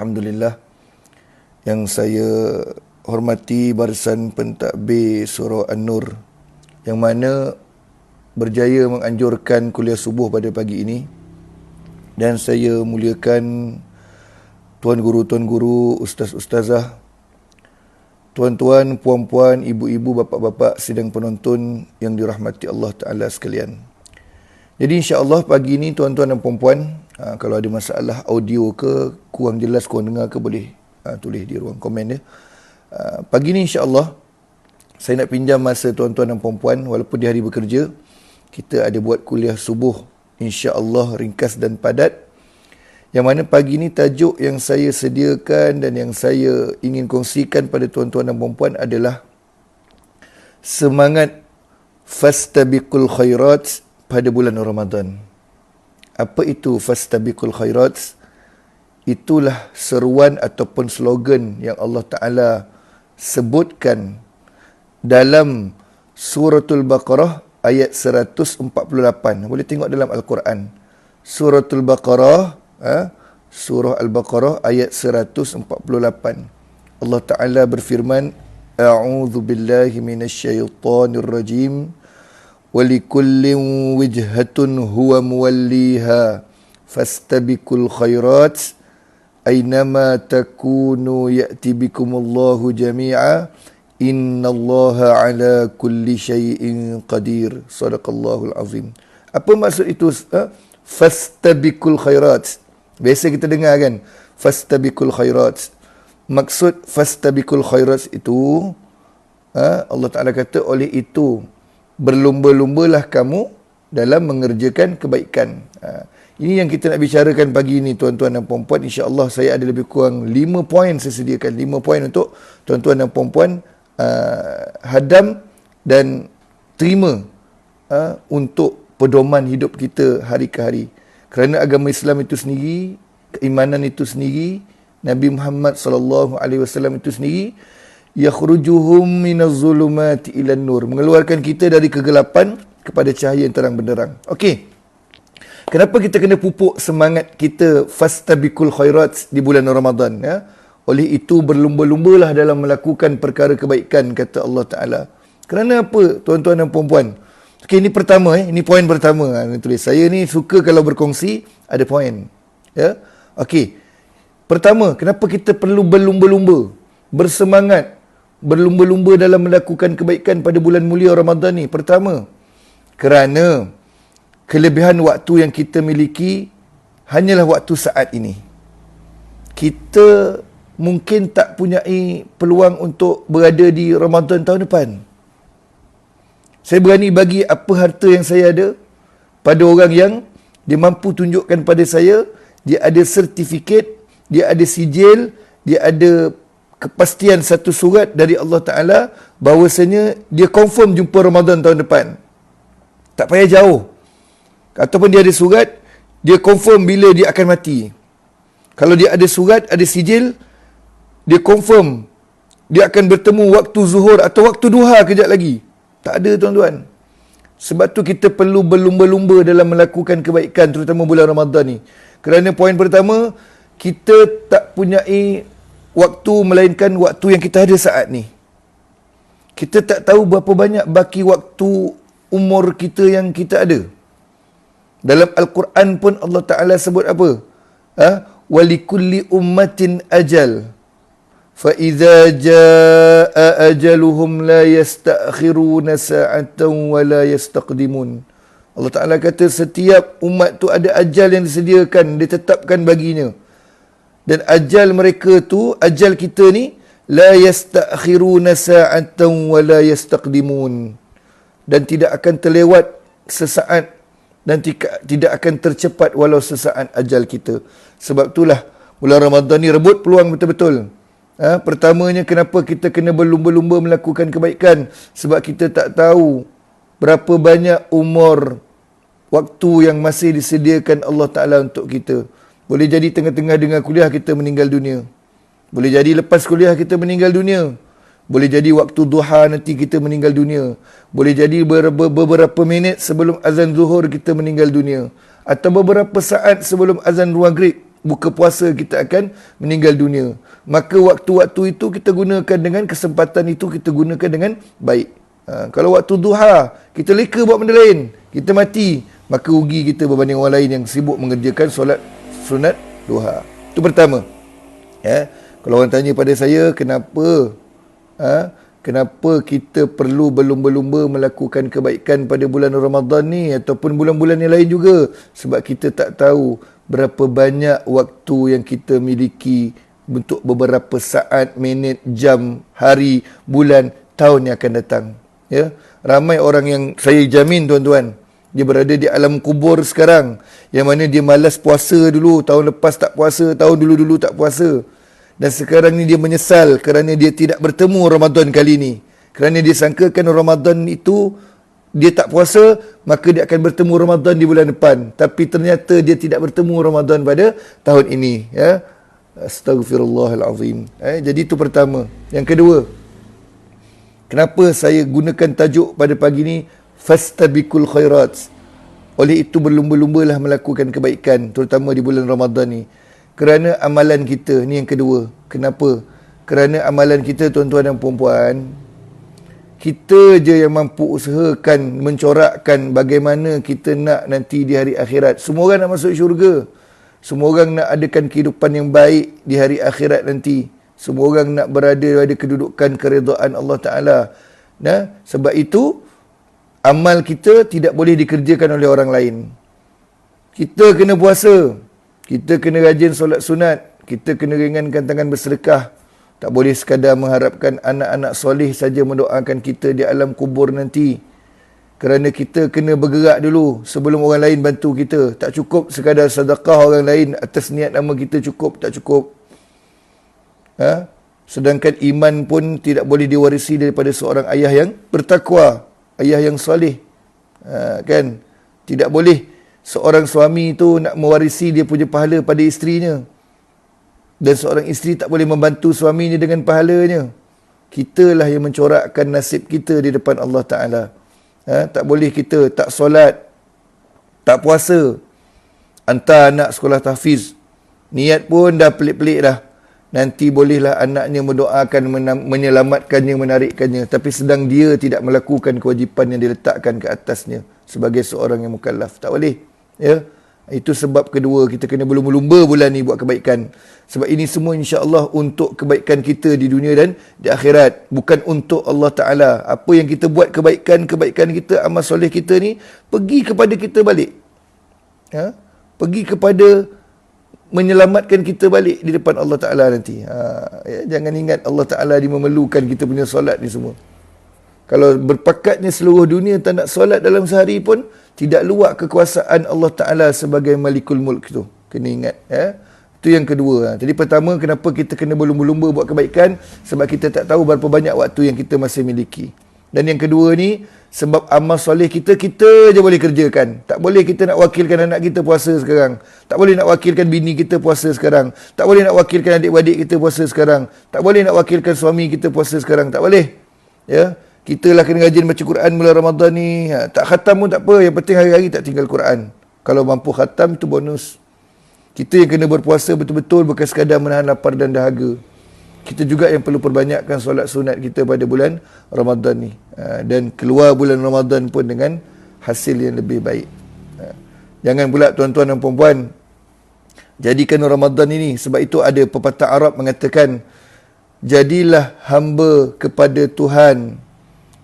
Alhamdulillah, yang saya hormati barisan pentadbir Surah An-Nur yang mana berjaya menganjurkan kuliah subuh pada pagi ini, dan saya muliakan tuan guru, ustaz-ustazah, tuan-tuan, puan-puan, ibu-ibu, bapa-bapa sidang penonton yang dirahmati Allah Ta'ala sekalian. Jadi insya-Allah pagi ini tuan-tuan dan puan-puan, kalau ada masalah audio ke, kurang jelas, kurang dengar ke, boleh tulis di ruang komen ya. Pagi ini insya-Allah saya nak pinjam masa tuan-tuan dan puan-puan, walaupun di hari bekerja, kita ada buat kuliah subuh insya-Allah ringkas dan padat. Yang mana pagi ini tajuk yang saya sediakan dan yang saya ingin kongsikan pada tuan-tuan dan puan-puan adalah semangat fastabiqul khairat pada bulan Ramadan. Apa itu fastabiqul khairat? Itulah seruan ataupun slogan yang Allah Ta'ala sebutkan dalam Suratul Baqarah ayat 148. Boleh tengok dalam Al-Quran. Suratul Baqarah, Surah Al-Baqarah ayat 148. Allah Ta'ala berfirman, A'udzu billahi minasyaitonir rajim. Walikullin wijhatun huwa muwalliha fastabiqul khairat aynama takunu ya'ti bikumullahu jami'a innallaha ala kulli syai'in qadir. Sadaqallahul azim. Apa maksud itu? Fastabiqul khairat. Biasa kita dengar kan, fastabiqul khairat. Maksud fastabiqul khairat itu, Allah Ta'ala kata, oleh itu berlumba-lumbalah kamu dalam mengerjakan kebaikan. Ini yang kita nak bicarakan pagi ini tuan-tuan dan puan-puan. InsyaAllah saya ada lebih kurang 5 poin saya sediakan. 5 poin untuk tuan-tuan dan puan-puan hadam dan terima untuk pedoman hidup kita hari ke hari. Kerana agama Islam itu sendiri, keimanan itu sendiri, Nabi Muhammad SAW itu sendiri, yakhrujuhum minaz zulumati ilan nur, mengeluarkan kita dari kegelapan kepada cahaya yang terang benderang. Okey. Kenapa kita kena pupuk semangat kita fastabiqul khairat di bulan Ramadan ya? Oleh itu berlumba-lumbalah dalam melakukan perkara kebaikan, kata Allah Taala. Kerana apa tuan-tuan dan puan-puan? Okey, ini pertama ini poin pertama. Tulis. Saya ni suka kalau berkongsi ada poin. Ya. Okey. Pertama, kenapa kita perlu berlumba-lumba, bersemangat, berlumba-lumba dalam melakukan kebaikan pada bulan mulia Ramadan ni? Pertama, kerana kelebihan waktu yang kita miliki hanyalah waktu saat ini. Kita mungkin tak punyai peluang untuk berada di Ramadan tahun depan. Saya berani bagi apa harta yang saya ada pada orang yang dia mampu tunjukkan pada saya, dia ada sertifikat, dia ada sijil, dia ada kepastian satu surat dari Allah Ta'ala bahawasanya dia confirm jumpa Ramadan tahun depan. Tak payah jauh. Ataupun dia ada surat, dia confirm bila dia akan mati. Kalau dia ada surat, ada sijil, dia confirm dia akan bertemu waktu zuhur atau waktu duha kejap lagi. Tak ada tuan-tuan. Sebab tu kita perlu berlumba-lumba dalam melakukan kebaikan, terutama bulan Ramadan ni. Kerana poin pertama, kita tak punyai waktu melainkan waktu yang kita ada saat ni. Kita tak tahu berapa banyak baki waktu umur kita yang kita ada. Dalam Al-Quran pun Allah Ta'ala sebut apa? Walikulli ummatin ajal. فَإِذَا جَاءَ أَجَلُهُمْ لَا يَسْتَأْخِرُونَ سَاعَةً وَلَا يَسْتَقْدِمُونَ. Allah Ta'ala kata setiap umat tu ada ajal yang disediakan, ditetapkan baginya. Dan ajal mereka tu, ajal kita ni, la yastakhiruna sa'atan wa la yastaqdimun. Dan tidak akan terlewat sesaat dan tidak akan tercepat walau sesaat ajal kita. Sebab itulah bulan Ramadan ni rebut peluang betul-betul. Pertamanya kenapa kita kena berlumba-lumba melakukan kebaikan? Sebab kita tak tahu berapa banyak umur waktu yang masih disediakan Allah Ta'ala untuk kita. Boleh jadi tengah-tengah dengan kuliah kita meninggal dunia. Boleh jadi lepas kuliah kita meninggal dunia. Boleh jadi waktu duha nanti kita meninggal dunia. Boleh jadi beberapa minit sebelum azan zuhur kita meninggal dunia. Atau beberapa saat sebelum azan maghrib buka puasa kita akan meninggal dunia. Maka waktu-waktu itu kita gunakan dengan kesempatan itu, kita gunakan dengan baik. Kalau waktu duha kita leka buat benda lain, kita mati, maka rugi kita berbanding orang lain yang sibuk mengerjakan solat sunat duha. Itu pertama. Kalau orang tanya pada saya kenapa kenapa kita perlu berlumba-lumba melakukan kebaikan pada bulan Ramadan ni ataupun bulan-bulan yang lain juga, sebab kita tak tahu berapa banyak waktu yang kita miliki untuk beberapa saat, minit, jam, hari, bulan, tahun yang akan datang. Ya, ramai orang yang saya jamin tuan-tuan, dia berada di alam kubur sekarang, yang mana dia malas puasa dulu, tahun lepas tak puasa, tahun dulu-dulu tak puasa. Dan sekarang ni dia menyesal kerana dia tidak bertemu Ramadan kali ni. Kerana dia sangkakan Ramadan itu dia tak puasa, maka dia akan bertemu Ramadan di bulan depan. Tapi ternyata dia tidak bertemu Ramadan pada tahun ini. Ya. Astaghfirullahalazim. Jadi itu pertama. Yang kedua, kenapa saya gunakan tajuk pada pagi ni fastabiqul khairat? Oleh itu berlumba-lumbalah melakukan kebaikan, terutama di bulan Ramadan ni. Kerana amalan kita, ni yang kedua. Kenapa? Kerana amalan kita tuan-tuan dan puan-puan, kita je yang mampu usahakan, mencorakkan bagaimana kita nak nanti di hari akhirat. Semua orang nak masuk syurga. Semua orang nak adakan kehidupan yang baik di hari akhirat nanti. Semua orang nak berada pada kedudukan keridaan Allah Ta'ala. Nah, sebab itu, amal kita tidak boleh dikerjakan oleh orang lain. Kita kena puasa. Kita kena rajin solat sunat. Kita kena ringankan tangan bersedekah. Tak boleh sekadar mengharapkan anak-anak soleh saja mendoakan kita di alam kubur nanti. Kerana kita kena bergerak dulu sebelum orang lain bantu kita. Tak cukup sekadar sedekah orang lain atas niat nama kita cukup. Tak cukup. Sedangkan iman pun tidak boleh diwarisi daripada seorang ayah yang bertakwa. Ayah yang soleh. Kan? Tidak boleh seorang suami itu nak mewarisi dia punya pahala pada isterinya. Dan seorang isteri tak boleh membantu suaminya dengan pahalanya. Kitalah yang mencorakkan nasib kita di depan Allah Ta'ala. Tak boleh kita tak solat, tak puasa, hantar anak sekolah tahfiz. Niat pun dah pelik-pelik dah. Nanti bolehlah anaknya mendoakan, menyelamatkannya, menarikkannya. Tapi sedang dia tidak melakukan kewajipan yang diletakkan ke atasnya sebagai seorang yang mukallaf. Tak boleh. Ya, itu sebab kedua kita kena berlumba-lumba bulan ni buat kebaikan. Sebab ini semua insya-Allah untuk kebaikan kita di dunia dan di akhirat, bukan untuk Allah Taala. Apa yang kita buat kebaikan kita, amal soleh kita ni pergi kepada kita balik. Pergi kepada menyelamatkan kita balik di depan Allah Taala nanti. Jangan ingat Allah Taala dia memerlukan kita punya solat ni semua. Kalau berpakatnya seluruh dunia tak nak solat dalam sehari pun, tidak luar kekuasaan Allah Ta'ala sebagai Malikul Mulk tu. Kena ingat. Itu yang kedua. Jadi pertama, kenapa kita kena berlumba-lumba buat kebaikan? Sebab kita tak tahu berapa banyak waktu yang kita masih miliki. Dan yang kedua ni, sebab amal soleh kita je boleh kerjakan. Tak boleh kita nak wakilkan anak kita puasa sekarang. Tak boleh nak wakilkan bini kita puasa sekarang. Tak boleh nak wakilkan adik-adik kita puasa sekarang. Tak boleh nak wakilkan suami kita puasa sekarang. Tak boleh. Ya. Kita lah kena rajin baca Quran bulan Ramadan ni. Tak khatam pun tak apa. Yang penting hari-hari tak tinggal Quran. Kalau mampu khatam, itu bonus. Kita yang kena berpuasa betul-betul bukan sekadar menahan lapar dan dahaga. Kita juga yang perlu perbanyakkan solat sunat kita pada bulan Ramadan ni. Dan keluar bulan Ramadan pun dengan hasil yang lebih baik. Jangan pula tuan-tuan dan puan-puan jadikan Ramadan ini. Sebab itu ada pepatah Arab mengatakan, jadilah hamba kepada Tuhan,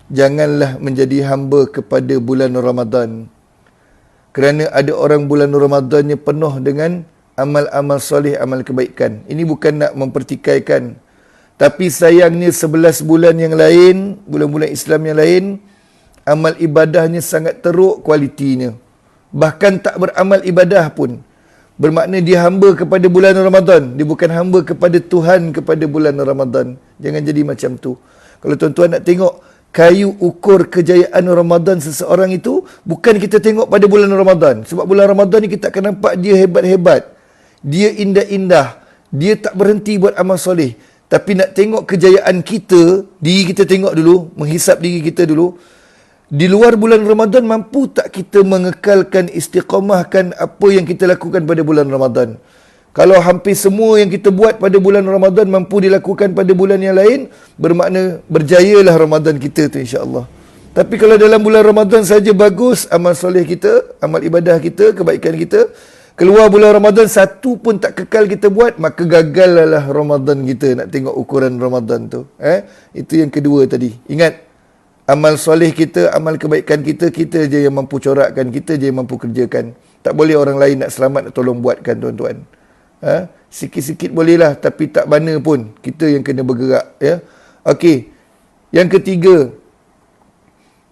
janganlah menjadi hamba kepada bulan Ramadan. Kerana ada orang bulan Ramadannya penuh dengan amal-amal soleh, amal kebaikan. Ini bukan nak mempertikaikan. Tapi sayangnya 11 bulan yang lain, bulan-bulan Islam yang lain, amal ibadahnya sangat teruk kualitinya. Bahkan tak beramal ibadah pun. Bermakna dia hamba kepada bulan Ramadan. Dia bukan hamba kepada Tuhan kepada bulan Ramadan. Jangan jadi macam tu. Kalau tuan-tuan nak tengok kayu ukur kejayaan Ramadan seseorang itu, bukan kita tengok pada bulan Ramadan. Sebab bulan Ramadan ni kita akan nampak dia hebat-hebat. Dia indah-indah. Dia tak berhenti buat amal soleh. Tapi nak tengok kejayaan kita, diri kita tengok dulu, menghisap diri kita dulu. Di luar bulan Ramadan, mampu tak kita mengekalkan, istiqamahkan apa yang kita lakukan pada bulan Ramadan? Kalau hampir semua yang kita buat pada bulan Ramadan mampu dilakukan pada bulan yang lain, bermakna berjayalah Ramadan kita tu insya-Allah. Tapi kalau dalam bulan Ramadan saja bagus amal soleh kita, amal ibadah kita, kebaikan kita, keluar bulan Ramadan satu pun tak kekal kita buat, maka gagallah Ramadan kita. Nak tengok ukuran Ramadan tu. Itu yang kedua tadi. Ingat, amal soleh kita, amal kebaikan kita, kita je yang mampu corakkan, kita je yang mampu kerjakan. Tak boleh orang lain nak selamat, nak tolong buatkan tuan-tuan. Sikit-sikit bolehlah, tapi tak mana pun kita yang kena bergerak. Ya. Okey. Yang ketiga,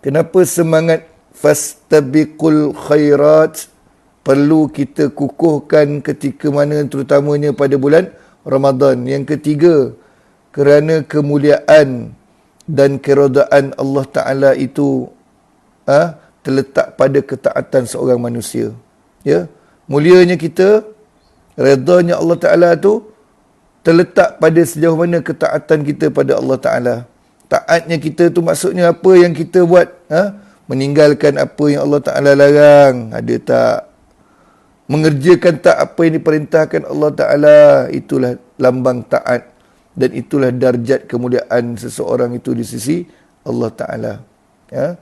kenapa semangat fastabiqul khairat perlu kita kukuhkan ketika mana, terutamanya pada bulan Ramadan. Yang ketiga, kerana kemuliaan dan keredaan Allah Ta'ala itu terletak pada ketaatan seorang manusia. Ya, mulianya kita, redanya Allah Ta'ala tu terletak pada sejauh mana ketaatan kita pada Allah Ta'ala. Taatnya kita tu maksudnya apa yang kita buat, meninggalkan apa yang Allah Ta'ala larang, ada tak? Mengerjakan tak apa yang diperintahkan Allah Ta'ala, itulah lambang taat dan itulah darjat kemuliaan seseorang itu di sisi Allah Ta'ala. Ya.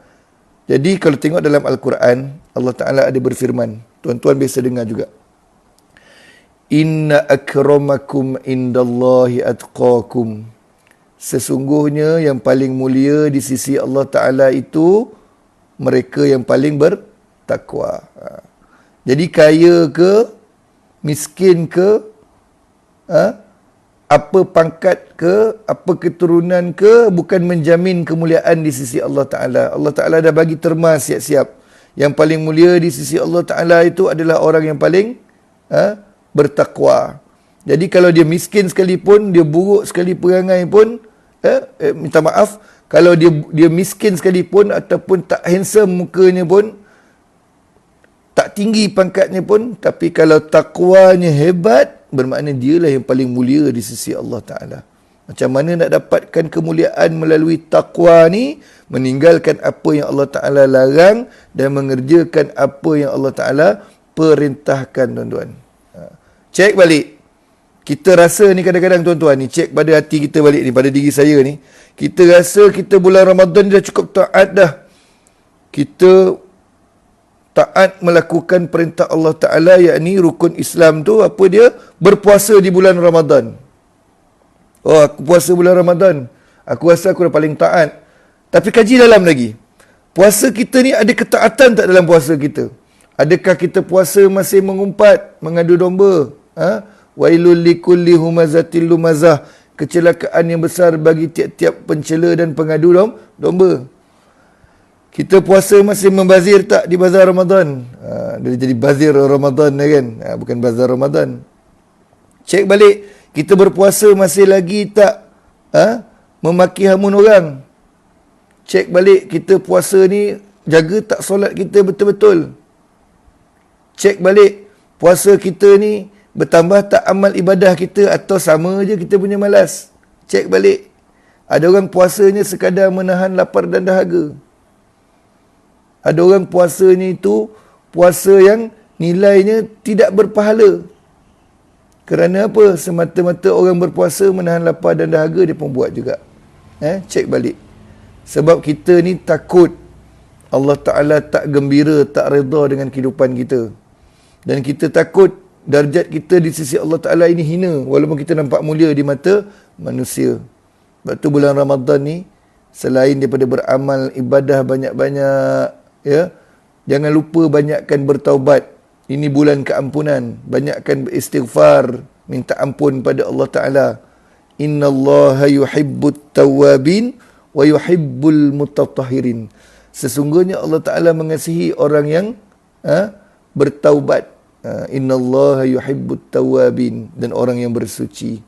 Jadi kalau tengok dalam Al-Quran, Allah Ta'ala ada berfirman, tuan-tuan biasa dengar juga, Inna akramakum indallahi atqakum. Sesungguhnya yang paling mulia di sisi Allah Ta'ala itu mereka yang paling bertakwa. Jadi kaya ke, miskin ke, apa pangkat ke, apa keturunan ke, bukan menjamin kemuliaan di sisi Allah Ta'ala. Allah Ta'ala dah bagi terma siap-siap. Yang paling mulia di sisi Allah Ta'ala itu adalah orang yang paling bertakwa. Jadi kalau dia miskin sekalipun, dia buruk sekali perangai pun, minta maaf, kalau dia miskin sekalipun ataupun tak handsome mukanya pun, tak tinggi pangkatnya pun, tapi kalau takwanya hebat, bermakna dialah yang paling mulia di sisi Allah Ta'ala. Macam mana nak dapatkan kemuliaan melalui takwa ni? Meninggalkan apa yang Allah Ta'ala larang dan mengerjakan apa yang Allah Ta'ala perintahkan, tuan-tuan. Cek balik. Kita rasa ni kadang-kadang, tuan-tuan, ni cek pada hati kita balik ni, pada diri saya ni. Kita rasa kita bulan Ramadan dah cukup taat dah. Kita taat melakukan perintah Allah Ta'ala, yakni rukun Islam tu, apa dia? Berpuasa di bulan Ramadan. Oh, aku puasa bulan Ramadan, aku rasa aku dah paling taat. Tapi kaji dalam lagi. Puasa kita ni ada ketaatan tak dalam puasa kita? Adakah kita puasa masih mengumpat, mengadu domba? Wailul likulli humazatil lumazah. Kecelakaan yang besar bagi tiap-tiap pencela dan pengadu domba. Kita puasa masih membazir tak di bazar Ramadan? Dia jadi bazir Ramadan kan? Bukan bazar Ramadan. Cek balik, kita berpuasa masih lagi tak memaki hamun orang? Cek balik, kita puasa ni jaga tak solat kita betul-betul? Cek balik, puasa kita ni bertambah tak amal ibadah kita atau sama je kita punya malas? Cek balik. Ada orang puasanya sekadar menahan lapar dan dahaga. Ada orang puasanya itu puasa yang nilainya tidak berpahala. Kerana apa? Semata-mata orang berpuasa menahan lapar dan dahaga, dia pun buat juga. Cek balik. Sebab kita ni takut Allah Ta'ala tak gembira, tak redha dengan kehidupan kita. Dan kita takut darjat kita di sisi Allah Ta'ala ini hina, walaupun kita nampak mulia di mata manusia. Sebab tu bulan Ramadan ni, selain daripada beramal ibadah banyak-banyak, ya, jangan lupa banyakkan bertaubat. Ini bulan keampunan. Banyakkan beristighfar, minta ampun pada Allah Ta'ala. Innallaha yuhibbut tawabin wa yuhibbul mutatahhirin. Sesungguhnya Allah Ta'ala mengasihi orang yang bertaubat. Innallaha yuhibbut tawabin, dan orang yang bersuci.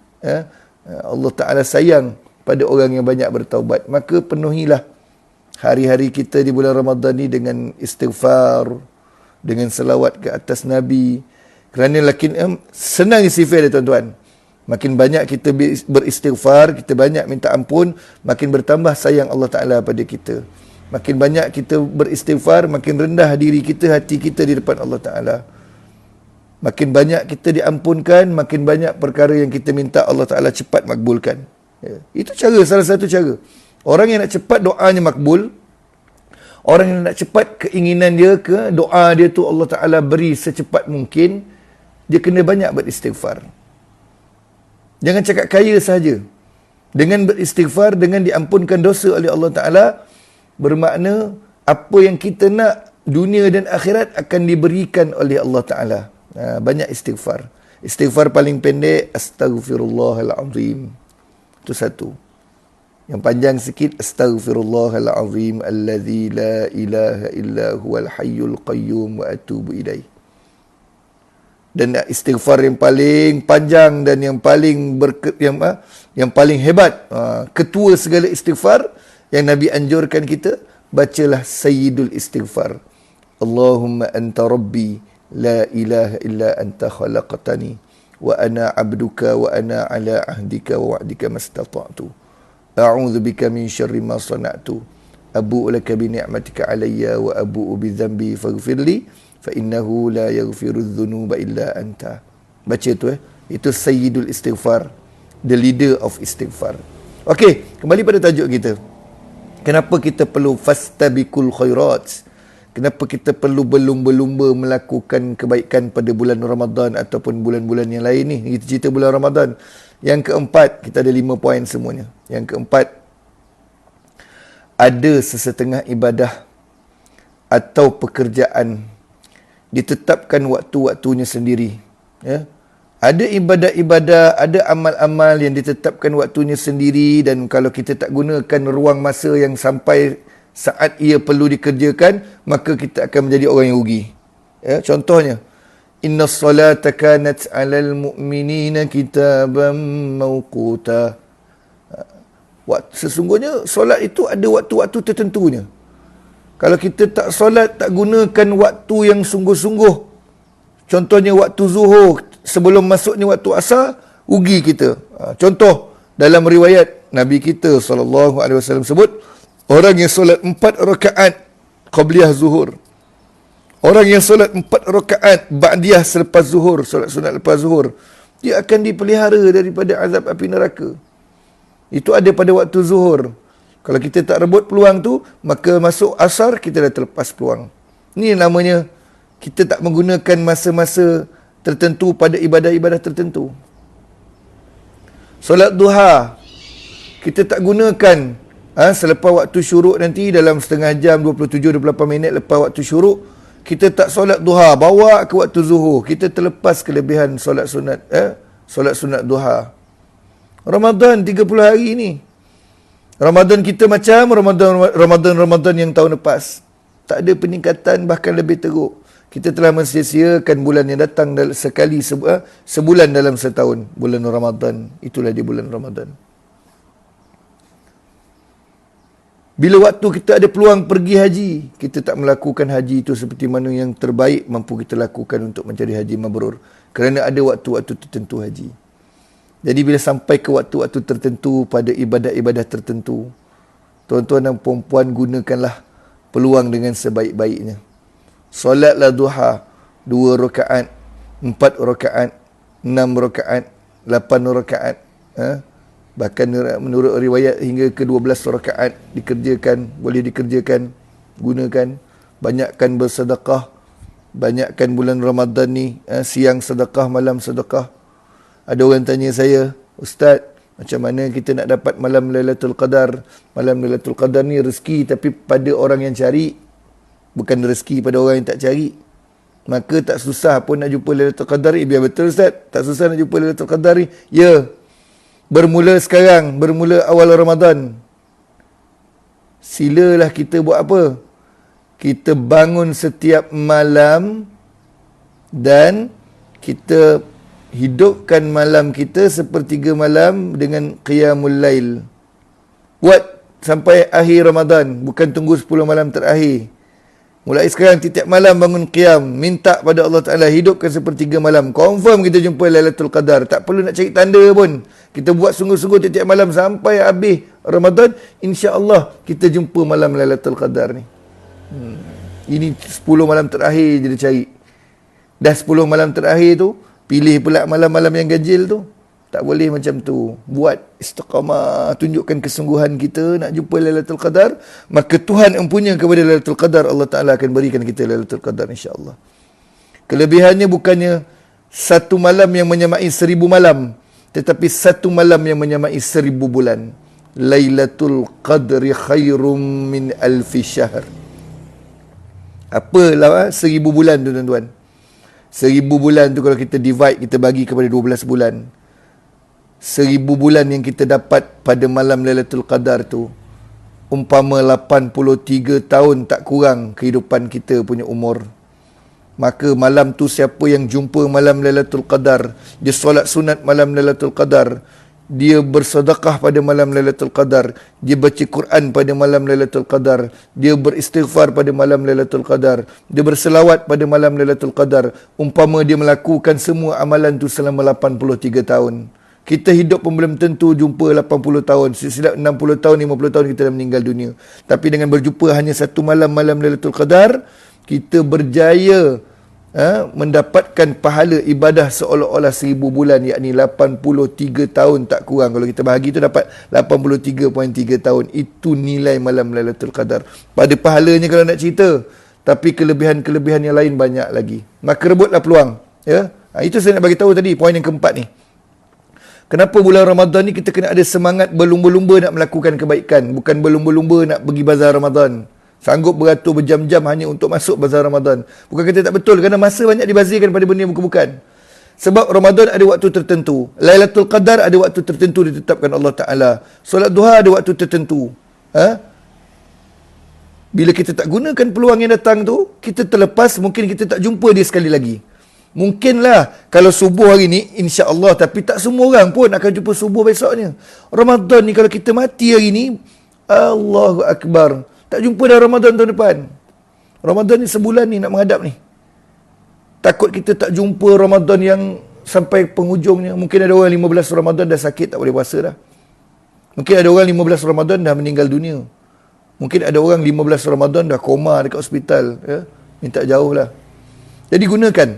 Allah Ta'ala sayang pada orang yang banyak bertaubat. Maka penuhilah hari-hari kita di bulan Ramadan ni dengan istighfar, dengan selawat ke atas Nabi. Kerana senang istighfar dia, tuan-tuan. Makin banyak kita beristighfar, kita banyak minta ampun, makin bertambah sayang Allah Ta'ala pada kita. Makin banyak kita beristighfar, makin rendah diri kita, hati kita di depan Allah Ta'ala. Makin banyak kita diampunkan, makin banyak perkara yang kita minta Allah Ta'ala cepat makbulkan. Ya. Itu cara, salah satu cara. Orang yang nak cepat doanya makbul, orang yang nak cepat keinginan dia ke doa dia tu Allah Ta'ala beri secepat mungkin, dia kena banyak beristighfar. Jangan cakap kaya sahaja. Dengan beristighfar, dengan diampunkan dosa oleh Allah Ta'ala, bermakna apa yang kita nak, dunia dan akhirat akan diberikan oleh Allah Ta'ala. Banyak istighfar. Istighfar paling pendek, Astaghfirullahalazim. Itu satu. Yang panjang sikit, Astaghfirullahalazim allazi la ilaha illa huwal hayyul qayyum wa atubu ilaih. Dan istighfar yang paling panjang dan yang paling yang paling hebat, ketua segala istighfar yang Nabi anjurkan kita, bacalah Sayyidul Istighfar. Allahumma anta rabbi la ilaha illa anta khalaqtani wa ana abduka wa ana ala ahdika wa wa'dika mastata'tu. A'udzu bika min syarri ma sana'tu. Abu'u laka bi ni'matika alayya wa abu'u bi dhanbi faghfirli fa innahu la yaghfiru dzunuba illa anta. Baca tu Itu Sayyidul Istighfar, the leader of istighfar. Okey, kembali pada tajuk kita. Kenapa kita perlu fastabiqul khairat? Kenapa kita perlu berlumba-lumba melakukan kebaikan pada bulan Ramadan ataupun bulan-bulan yang lain ni? Kita cerita bulan Ramadan. Yang keempat, kita ada 5 poin semuanya. Yang keempat, ada sesetengah ibadah atau pekerjaan ditetapkan waktu-waktunya sendiri. Ya. Ada ibadah-ibadah, ada amal-amal yang ditetapkan waktunya sendiri, dan kalau kita tak gunakan ruang masa yang sampai saat ia perlu dikerjakan, maka kita akan menjadi orang yang rugi. Ya, contohnya, Inna salata kanat alal mu'minina kitaban mawquta. Sesungguhnya solat itu ada waktu-waktu tertentunya. Kalau kita tak solat, tak gunakan waktu yang sungguh-sungguh, contohnya waktu zuhur sebelum masuknya waktu asar, rugi kita. Contoh, dalam riwayat Nabi kita SAW sebut, orang yang solat 4 rakaat qabliyah zuhur, orang yang solat 4 rakaat ba'diyah selepas zuhur, solat sunat lepas zuhur, dia akan dipelihara daripada azab api neraka. Itu ada pada waktu zuhur. Kalau kita tak rebut peluang tu, maka masuk asar kita dah terlepas peluang. Ini namanya kita tak menggunakan masa-masa tertentu pada ibadah-ibadah tertentu. Solat duha kita tak gunakan selepas waktu syuruk nanti, dalam setengah jam, 27-28 minit lepas waktu syuruk, kita tak solat duha, bawa ke waktu zuhur, kita terlepas kelebihan solat sunat solat sunat duha. Ramadan 30 hari ni, Ramadan kita macam Ramadan yang tahun lepas. Tak ada peningkatan, bahkan lebih teruk. Kita telah mensia-siakan bulan yang datang sekali sebulan dalam setahun. Bulan Ramadan. Itulah dia bulan Ramadan. Bila waktu kita ada peluang pergi haji, kita tak melakukan haji itu seperti mana yang terbaik mampu kita lakukan untuk mencari haji mabrur. Kerana ada waktu-waktu tertentu haji. Jadi bila sampai ke waktu-waktu tertentu pada ibadah-ibadah tertentu, tuan-tuan dan puan-puan, gunakanlah peluang dengan sebaik-baiknya. Solatlah duha 2 rakaat, 4 rakaat, 6 rakaat, 8 rakaat. Bahkan menurut riwayat hingga ke 12 rakaat dikerjakan, boleh dikerjakan. Gunakan. Banyakkan bersedekah. Banyakkan bulan Ramadan ni, siang sedekah, malam sedekah. Ada orang tanya saya, Ustaz, macam mana kita nak dapat malam Lailatul Qadar? Malam Lailatul Qadar ni rezeki, tapi pada orang yang cari, bukan rezeki pada orang yang tak cari. Maka tak susah pun nak jumpa Lailatul Qadar ni. Biar betul Ustaz, tak susah nak jumpa Lailatul Qadar ni. Ya, bermula sekarang, bermula awal Ramadan. Silalah kita buat apa? Kita bangun setiap malam dan kita hidupkan malam kita sepertiga malam dengan qiyamul lail. Buat sampai akhir Ramadan, bukan tunggu 10 malam terakhir. Mulai sekarang setiap malam bangun qiyam, minta pada Allah Ta'ala hidupkan sepertiga malam. Confirm kita jumpa Lailatul Qadar. Tak perlu nak cari tanda pun. Kita buat sungguh-sungguh setiap malam sampai habis Ramadan, insya-Allah kita jumpa malam Lailatul Qadar ni. Ini 10 malam terakhir je dia cari. Dah 10 malam terakhir tu, pilih pula malam-malam yang ganjil tu. Tak boleh macam tu. Buat istiqamah, tunjukkan kesungguhan kita nak jumpa Lailatul Qadar, maka Tuhan empunya kepada Lailatul Qadar, Allah Ta'ala akan berikan kita Lailatul Qadar insya-Allah. Kelebihannya bukannya satu malam yang menyamai 1000 malam, tetapi satu malam yang menyamai 1000 bulan. Lailatul Qadri khairum min alfi syahr. Apalah 1000 bulan tu tuan-tuan? 1000 bulan tu kalau kita divide, kita bagi kepada 12 bulan. 1000 bulan yang kita dapat pada malam Lailatul Qadar tu, umpama 83 tahun tak kurang kehidupan kita punya umur. Maka malam tu siapa yang jumpa malam Lailatul Qadar, dia solat sunat malam Lailatul Qadar, dia bersedekah pada malam Lailatul Qadar, dia baca Quran pada malam Lailatul Qadar, dia beristighfar pada malam Lailatul Qadar, dia berselawat pada malam Lailatul Qadar, umpama dia melakukan semua amalan tu selama 83 tahun. Kita hidup pun belum tentu jumpa 80 tahun. Silap 60 tahun, 50 tahun kita dah meninggal dunia. Tapi dengan berjumpa hanya satu malam, malam Lailatul Qadar, kita berjaya mendapatkan pahala ibadah seolah-olah 1000 bulan, yakni 83 tahun tak kurang. Kalau kita bahagi tu dapat 83.3 tahun. Itu nilai malam Lailatul Qadar. Pada pahalanya kalau nak cerita. Tapi kelebihan-kelebihan yang lain banyak lagi. Maka rebutlah peluang. Ya? Itu saya nak bagi tahu tadi, poin yang keempat ni. Kenapa bulan Ramadan ni kita kena ada semangat berlumba-lumba nak melakukan kebaikan. Bukan berlumba-lumba nak pergi bazar Ramadan. Sanggup beratur berjam-jam hanya untuk masuk bazar Ramadan. Bukan kata tak betul, kerana masa banyak dibazirkan pada benda yang bukan-bukan. Sebab Ramadan ada waktu tertentu. Lailatul Qadar ada waktu tertentu ditetapkan Allah Ta'ala. Solat duha ada waktu tertentu. Bila kita tak gunakan peluang yang datang tu, kita terlepas, mungkin kita tak jumpa dia sekali lagi. Mungkinlah kalau subuh hari ni, insya-Allah, tapi tak semua orang pun akan jumpa subuh besoknya. Ramadan ni kalau kita mati hari ni, Allahu Akbar, tak jumpa dah Ramadan tahun depan. Ramadan ni sebulan ni nak menghadap ni. Takut kita tak jumpa Ramadan yang sampai penghujungnya. Mungkin ada orang 15 Ramadan dah sakit, tak boleh puasa dah. Mungkin ada orang 15 Ramadan dah meninggal dunia. Mungkin ada orang 15 Ramadan dah koma dekat hospital. Ya? Minta jauh lah. Jadi gunakan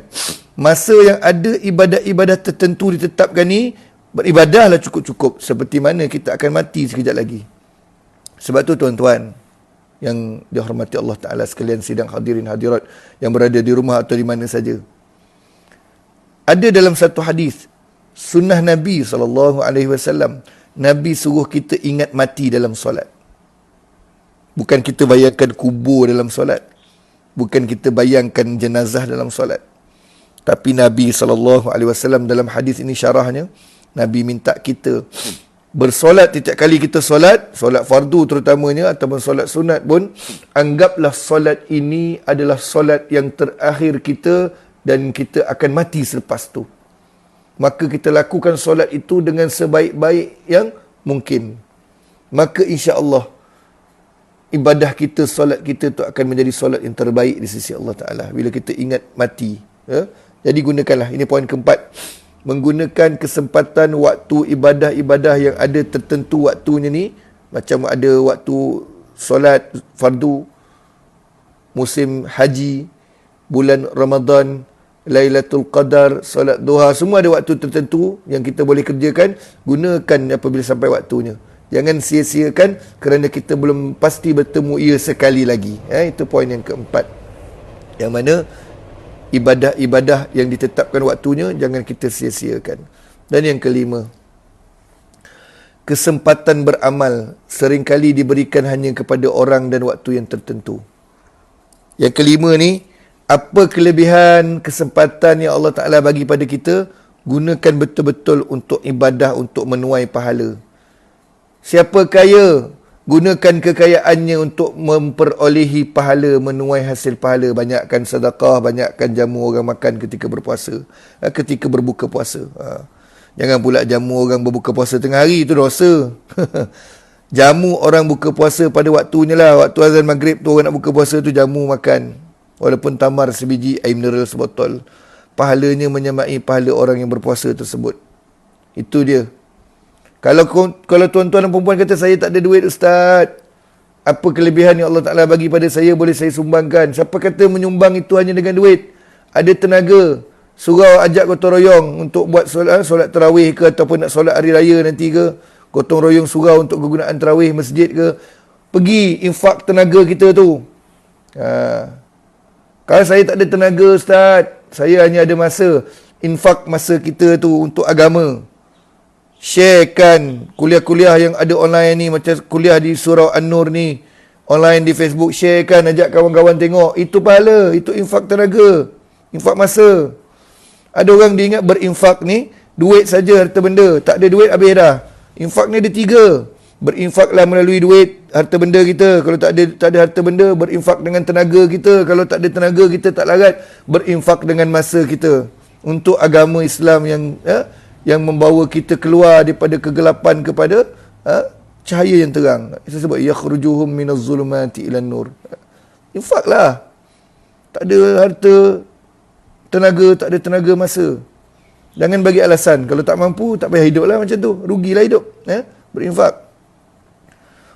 masa yang ada ibadah-ibadah tertentu ditetapkan ni, beribadahlah cukup-cukup. Seperti mana kita akan mati sekejap lagi. Sebab tu tuan-tuan yang dihormati Allah Ta'ala sekalian, sidang hadirin hadirat yang berada di rumah atau di mana saja. Ada dalam satu hadis, sunnah Nabi SAW, Nabi suruh kita ingat mati dalam solat. Bukan kita bayangkan kubur dalam solat. Bukan kita bayangkan jenazah dalam solat. Tapi Nabi SAW dalam hadis ini syarahnya, Nabi minta kita bersolat setiap kali kita solat, solat fardu terutamanya ataupun solat sunat pun, anggaplah solat ini adalah solat yang terakhir kita dan kita akan mati selepas tu. Maka kita lakukan solat itu dengan sebaik-baik yang mungkin. Maka insya-Allah ibadah kita, solat kita tu akan menjadi solat yang terbaik di sisi Allah Ta'ala bila kita ingat mati. Ya? Jadi gunakanlah, ini poin keempat, menggunakan kesempatan waktu ibadah-ibadah yang ada tertentu waktunya ni. Macam ada waktu solat fardu, musim haji, bulan Ramadan, Lailatul Qadar, solat duha, semua ada waktu tertentu yang kita boleh kerjakan. Gunakan apabila sampai waktunya. Jangan sia-siakan kerana kita belum pasti bertemu ia sekali lagi. Itu poin yang keempat. Yang mana ibadah-ibadah yang ditetapkan waktunya jangan kita sia-siakan. Dan yang kelima, kesempatan beramal seringkali diberikan hanya kepada orang dan waktu yang tertentu. Yang kelima ni, apa kelebihan kesempatan yang Allah Ta'ala bagi pada kita, gunakan betul-betul untuk ibadah, untuk menuai pahala. Siapa kaya, gunakan kekayaannya untuk memperolehi pahala, menuai hasil pahala. Banyakkan sedekah, banyakkan jamu orang makan ketika berpuasa, ketika berbuka puasa. Jangan pula jamu orang berbuka puasa tengah hari, itu dosa. Jamu orang buka puasa pada waktunya lah. Waktu azan maghrib tu orang nak buka puasa tu, jamu makan. Walaupun tamar sebiji, air mineral sebotol. Pahalanya menyamai pahala orang yang berpuasa tersebut. Itu dia. Kalau tuan-tuan dan perempuan kata, saya tak ada duit Ustaz, apa kelebihan yang Allah Ta'ala bagi pada saya, boleh saya sumbangkan. Siapa kata menyumbang itu hanya dengan duit? ada tenaga, surau ajak gotong royong untuk buat solat tarawih ke, ataupun nak solat hari raya nanti ke, gotong royong surau untuk kegunaan tarawih masjid ke, pergi infak tenaga kita tu. Kalau saya tak ada tenaga Ustaz, saya hanya ada masa, infak masa kita tu untuk agama. Sharekan kuliah-kuliah yang ada online ni, macam kuliah di Surau An-Nur ni, online di Facebook, sharekan, ajak kawan-kawan tengok. Itu pahala, itu infak tenaga, infak masa. Ada orang dia ingat berinfak ni duit saja, harta benda. Tak ada duit habis dah. Infak ni ada 3. Berinfaklah melalui duit, harta benda kita. Kalau tak ada harta benda, berinfak dengan tenaga kita. Kalau tak ada tenaga, kita tak larat, berinfak dengan masa kita untuk agama Islam yang membawa kita keluar daripada kegelapan kepada cahaya yang terang. Saya sebut yakhrujuhum minaz zulumati ilan nur. Infaklah. Tak ada harta, tenaga, tak ada tenaga, masa. Jangan bagi alasan. Kalau tak mampu, tak payah hiduplah macam tu. Rugilah hidup. Berinfak.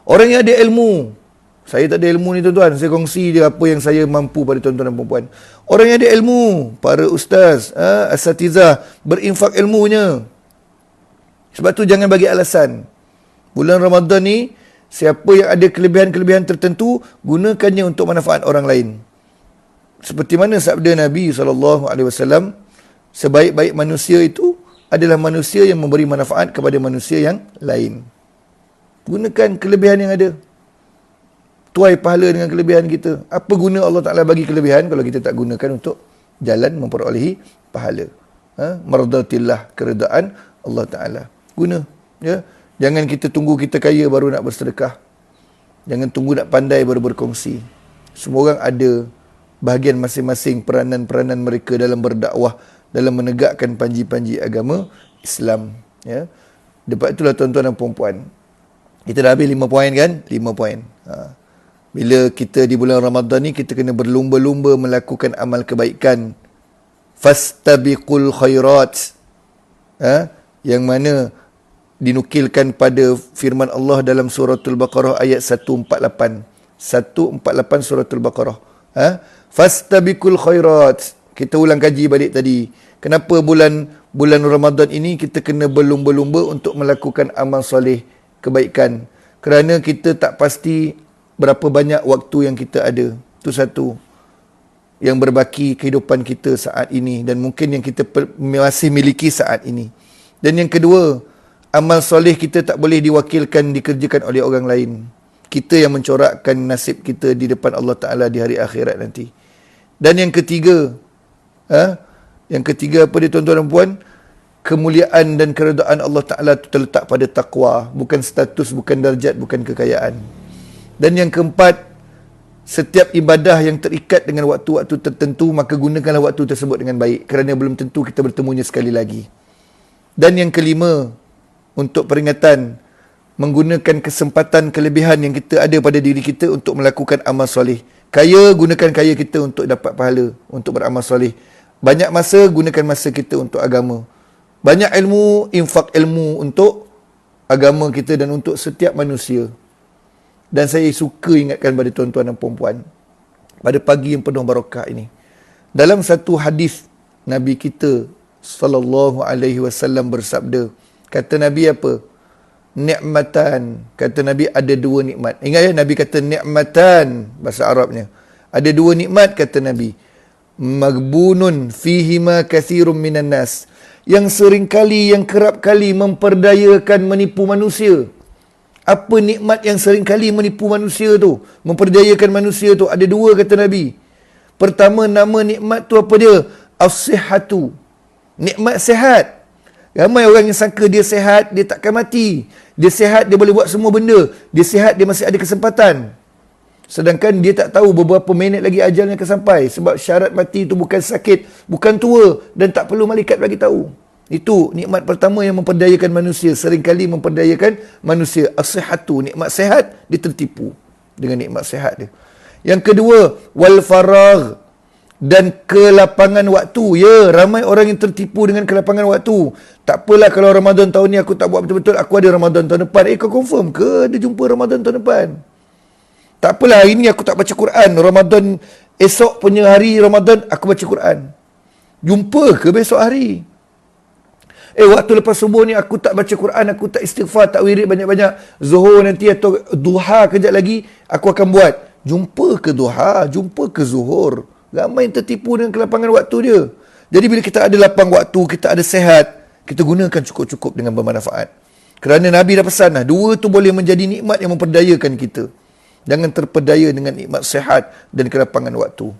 Orang yang ada ilmu. Saya tak ada ilmu ni tuan-tuan. Saya kongsi je apa yang saya mampu pada tuan-tuan dan puan-puan. Orang yang ada ilmu, para ustaz, asatizah, berinfak ilmunya. Sebab tu jangan bagi alasan. Bulan Ramadan ni, siapa yang ada kelebihan-kelebihan tertentu, gunakannya untuk manfaat orang lain. Seperti mana sabda Nabi SAW, sebaik-baik manusia itu adalah manusia yang memberi manfaat kepada manusia yang lain. Gunakan kelebihan yang ada. Tuai pahala dengan kelebihan kita. Apa guna Allah Ta'ala bagi kelebihan kalau kita tak gunakan untuk jalan memperolehi pahala. Mardatillah, keredaan Allah Ta'ala. Guna. Ya? Jangan kita tunggu kita kaya baru nak bersedekah. Jangan tunggu nak pandai baru berkongsi. Semua orang ada bahagian masing-masing peranan-peranan mereka dalam berdakwah, dalam menegakkan panji-panji agama Islam. Ya. Lepas itulah tuan-tuan dan puan-puan, kita dah habis 5 poin kan? 5 poin. Bila kita di bulan Ramadan ni, kita kena berlumba-lumba melakukan amal kebaikan. Fastabiqul khairat. Yang mana dinukilkan pada firman Allah dalam suratul Baqarah ayat 148. 148 suratul Baqarah. Fastabiqul khairat. Kita ulang kaji balik tadi. Kenapa bulan Ramadan ini kita kena berlumba-lumba untuk melakukan amal soleh, kebaikan? Kerana kita tak pasti berapa banyak waktu yang kita ada. Itu satu yang berbaki kehidupan kita saat ini, dan mungkin yang kita masih miliki saat ini. Dan yang kedua, amal soleh kita tak boleh diwakilkan dikerjakan oleh orang lain. Kita yang mencorakkan nasib kita di depan Allah Ta'ala di hari akhirat nanti. Dan yang ketiga, yang ketiga apa dia tuan-tuan dan puan? Kemuliaan dan keredaan Allah Ta'ala terletak pada taqwa. Bukan status, bukan darjat, bukan kekayaan. Dan yang keempat, setiap ibadah yang terikat dengan waktu-waktu tertentu, maka gunakanlah waktu tersebut dengan baik. Kerana belum tentu kita bertemunya sekali lagi. Dan yang kelima, untuk peringatan, menggunakan kesempatan kelebihan yang kita ada pada diri kita untuk melakukan amal soleh. Kaya, gunakan kaya kita untuk dapat pahala, untuk beramal soleh. Banyak masa, gunakan masa kita untuk agama. Banyak ilmu, infak ilmu untuk agama kita dan untuk setiap manusia. Dan saya suka ingatkan pada tuan-tuan dan puan-puan, pada pagi yang penuh barakah ini, dalam satu hadis Nabi kita SAW bersabda, kata Nabi apa? Ni'matan. Kata Nabi ada 2 nikmat. Ingat ya, Nabi kata ni'matan, bahasa Arabnya. Ada 2 nikmat, kata Nabi. Maghbunun fihima kathirun minan nas. Yang seringkali, yang kerap kali memperdayakan menipu manusia. Apa nikmat yang seringkali menipu manusia tu? Memperdayakan manusia tu. Ada 2, kata Nabi. Pertama, nama nikmat tu apa dia? As-sihhatu. Nikmat sehat. Ramai orang yang sangka dia sehat, dia takkan mati. Dia sehat, dia boleh buat semua benda. Dia sehat, dia masih ada kesempatan. Sedangkan dia tak tahu beberapa minit lagi ajalnya akan sampai. Sebab syarat mati itu bukan sakit, bukan tua, dan tak perlu malaikat bagi tahu. Itu nikmat pertama yang memperdayakan manusia. Seringkali memperdayakan manusia. As-sihhatu, nikmat sehat, dia tertipu dengan nikmat sehat dia. Yang kedua, wal faragh, dan kelapangan waktu. Ya, ramai orang yang tertipu dengan kelapangan waktu. Tak apalah kalau Ramadan tahun ni aku tak buat betul-betul, aku ada Ramadan tahun depan. Kau confirm ke ada jumpa Ramadan tahun depan? Tak apalah, hari ni aku tak baca Quran. Ramadan esok punya hari Ramadan aku baca Quran. Jumpa ke besok hari? Waktu lepas subuh ni aku tak baca Quran, aku tak istighfar, tak wirid banyak-banyak. Zuhur nanti atau duha kejap lagi aku akan buat. Jumpa ke duha, jumpa ke zuhur. Ramai yang tertipu dengan kelapangan waktu dia. Jadi bila kita ada lapang waktu, kita ada sehat, kita gunakan cukup-cukup dengan bermanfaat. Kerana Nabi dah pesan lah, dua tu boleh menjadi nikmat yang memperdayakan kita. Jangan terpedaya dengan nikmat sehat dan kelapangan waktu.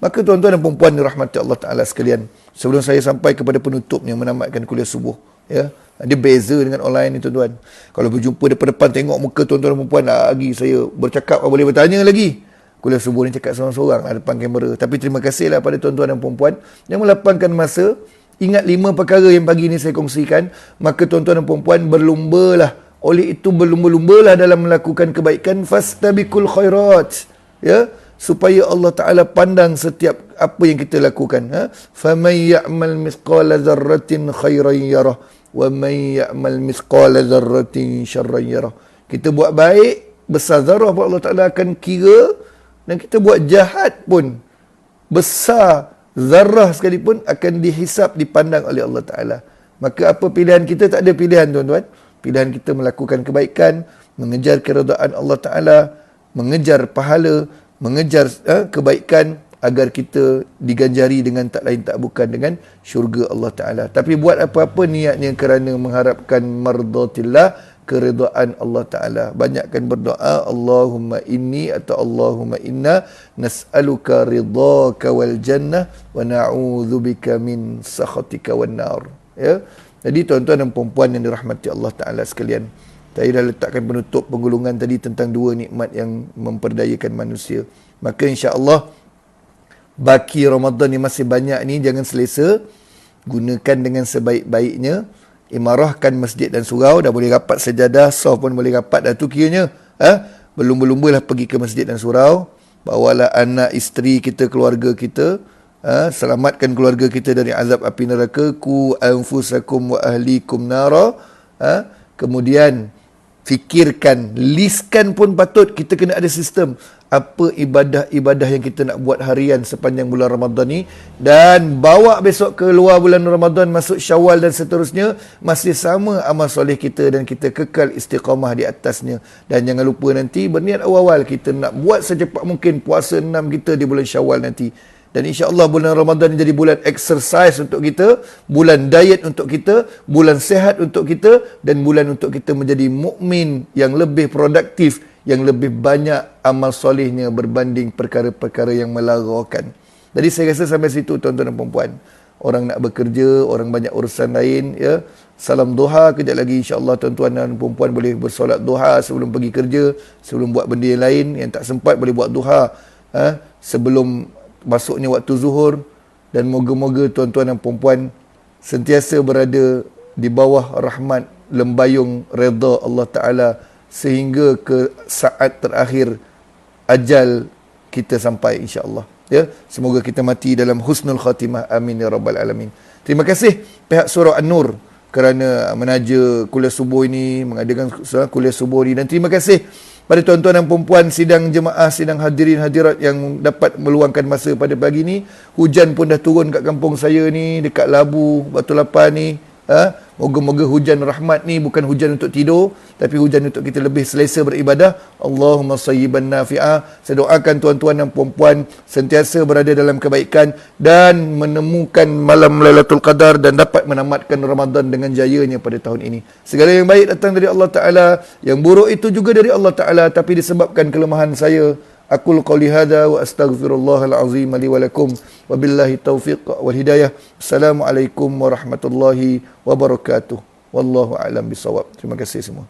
Maka tuan-tuan dan puan-puan dirahmati Allah Ta'ala sekalian, sebelum saya sampai kepada penutupnya menamatkan kuliah subuh, ya, dia beza dengan online ni tuan-tuan. Kalau berjumpa depan-depan tengok muka tuan-tuan dan puan-puan, lagi saya bercakap, boleh bertanya lagi. Kuliah subuh ni cakap seorang-seorang lah depan kamera. Tapi terima kasihlah pada tuan-tuan dan puan-puan yang melapangkan masa. Ingat 5 perkara yang pagi ni saya kongsikan. Maka tuan-tuan dan puan-puan berlumbalah. Oleh itu berlumba-lumbalah dalam melakukan kebaikan. Fastabiqul khairat. Ya, supaya Allah Ta'ala pandang setiap apa yang kita lakukan. فَمَنْ يَعْمَلْ مِثْقَالَ ذَرَّةٍ خَيْرًا يَرَهُ وَمَنْ يَعْمَلْ مِثْقَالَ ذَرَّةٍ شَرًّا يَرَهُ. Kita buat baik, besar zarah Allah Ta'ala akan kira. Dan kita buat jahat pun, besar zarah sekalipun, akan dihisap, dipandang oleh Allah Ta'ala. Maka apa pilihan kita? Tak ada pilihan tuan-tuan. Pilihan kita melakukan kebaikan, mengejar keredaan Allah Ta'ala, mengejar pahala, mengejar kebaikan, agar kita diganjari dengan tak lain tak bukan dengan syurga Allah Ta'ala. Tapi buat apa-apa niatnya kerana mengharapkan mardatillah, keridaan Allah Ta'ala. Banyakkan berdoa, Allahumma inni atau Allahumma inna nas'aluka ridhaka wal jannah wa na'udzubika min sakhatika wan nar. Ya. Jadi tuan-tuan dan puan-puan yang dirahmati Allah Ta'ala sekalian, saya dah letakkan penutup penggulungan tadi tentang 2 nikmat yang memperdayakan manusia. Maka insya-Allah baki Ramadan ni masih banyak ni, jangan selesa. Gunakan dengan sebaik-baiknya. Imarahkan masjid dan surau. Dah boleh rapat sejadah, soft pun boleh rapat dah tu kiranya. Berlumba-lumbalah pergi ke masjid dan surau. Bawalah anak, isteri kita, keluarga kita. Selamatkan keluarga kita dari azab api neraka. Ku anfusakum wa ahlikum nara. Kemudian fikirkan, listkan pun patut. Kita kena ada sistem. Apa ibadah-ibadah yang kita nak buat harian sepanjang bulan Ramadan ni. Dan bawa besok ke luar bulan Ramadan, masuk Syawal dan seterusnya. Masih sama amal soleh kita dan kita kekal istiqamah di atasnya. Dan jangan lupa nanti berniat awal-awal kita nak buat secepat mungkin puasa 6 kita di bulan Syawal nanti. Dan insya-Allah bulan Ramadan jadi bulan exercise untuk kita, bulan diet untuk kita, bulan sehat untuk kita, dan bulan untuk kita menjadi mukmin yang lebih produktif, yang lebih banyak amal solehnya berbanding perkara-perkara yang melarakan. Jadi saya rasa sampai situ tuan-tuan dan puan-puan. Orang nak bekerja, orang banyak urusan lain, ya. Salam duha kejap lagi, insya-Allah tuan-tuan dan puan-puan boleh bersolat duha sebelum pergi kerja, sebelum buat benda yang lain. Yang tak sempat boleh buat duha sebelum masuknya waktu zuhur. Dan moga-moga tuan-tuan dan puan-puan sentiasa berada di bawah rahmat lembayung redha Allah Ta'ala sehingga ke saat terakhir ajal kita sampai, insya-Allah. Ya, semoga kita mati dalam husnul khatimah. Amin ya rabbal alamin. Terima kasih pihak Surah An-Nur kerana menaja kuliah subuh ini, mengadakan kuliah subuh ini. Dan terima kasih pada tuan-tuan dan puan-puan sidang jemaah, sidang hadirin hadirat yang dapat meluangkan masa pada pagi ni. Hujan pun dah turun kat kampung saya ni, dekat Labu, Batu Lapan ni. Moga-moga hujan rahmat ni bukan hujan untuk tidur, tapi hujan untuk kita lebih selesa beribadah. Allahumma sayyiban nafi'ah. Saya doakan tuan-tuan dan puan-puan sentiasa berada dalam kebaikan dan menemukan malam Lailatul Qadar dan dapat menamatkan Ramadan dengan jayanya pada tahun ini. Segala yang baik datang dari Allah Ta'ala, yang buruk itu juga dari Allah Ta'ala, tapi disebabkan kelemahan saya. Aqul qawli hadha wa astaghfirullahal azim li wa lakum wa billahi taufiq wal hidayah. Assalamualaikum warahmatullahi wabarakatuh. Wallahu a'lam bisawab. Terima kasih semua.